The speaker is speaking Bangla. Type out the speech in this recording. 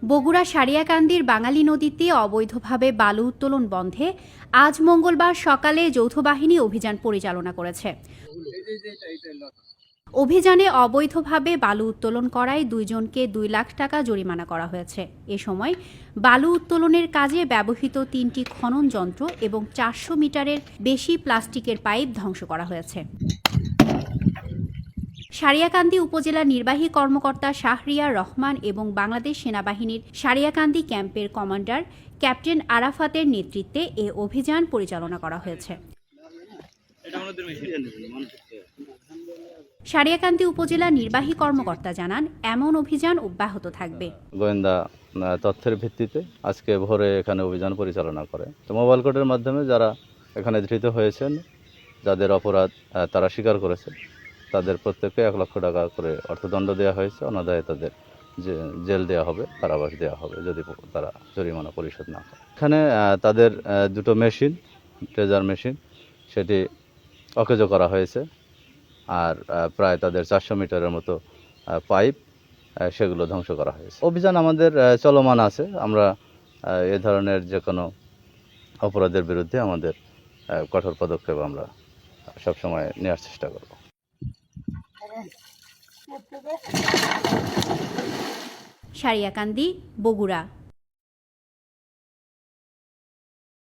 বগুড়া সারিয়াকান্দির বাঙালি নদীতে অবৈধভাবে বালু উত্তোলন বন্ধে আজ মঙ্গলবার সকালে যৌথ বাহিনী অভিযান পরিচালনা করেছে। অভিযানে অবৈধভাবে বালু উত্তোলন করায় 2 জনকে 2 লাখ টাকা জরিমানা করা হয়েছে। এ সময় বালু উত্তোলনের কাজে ব্যবহৃত 3টি খনন যন্ত্র এবং 400 মিটারের বেশি প্লাস্টিকের পাইপ ধ্বংস করা হয়েছে। সারিয়াকান্দি উপজেলা নির্বাহী কর্মকর্তা শাহরিয়ার রহমান এবং বাংলাদেশ সেনাবাহিনীর সারিয়াকান্দি ক্যাম্পের কমান্ডার ক্যাপ্টেন আরাফাতের নেতৃত্বে এ অভিযান পরিচালনা করা হয়েছে। সারিয়াকান্দি উপজেলা নির্বাহী কর্মকর্তা জানান, এমন অভিযান অব্যাহত থাকবে। গোয়েন্দা তথ্যের ভিত্তিতে আজকে ভোরে এখানে অভিযান পরিচালনা করে। তো মোবাইল কোর্টের মাধ্যমে যারা এখানে ধৃত হয়েছেন, যাদের অপরাধ তারা স্বীকার করেছে, তাদের প্রত্যেককে 1 লক্ষ টাকা করে অর্থদণ্ড দেওয়া হয়েছে। অনাদায়ে তাদের জেল দেওয়া হবে, কারাবাস দেওয়া হবে যদি তারা জরিমানা পরিশোধ না করে। এখানে তাদের 2টো মেশিন, ট্রেজার মেশিন, সেটি অকেজো করা হয়েছে। আর প্রায় তাদের 400 মিটারের মতো পাইপ, সেগুলো ধ্বংস করা হয়েছে। অভিযান আমাদের চলমান আছে। আমরা এ ধরনের যে কোনো অপরাধের বিরুদ্ধে আমাদের কঠোর পদক্ষেপ আমরা সবসময় নেওয়ার চেষ্টা করব। সারিয়াকান্দি, বগুড়া।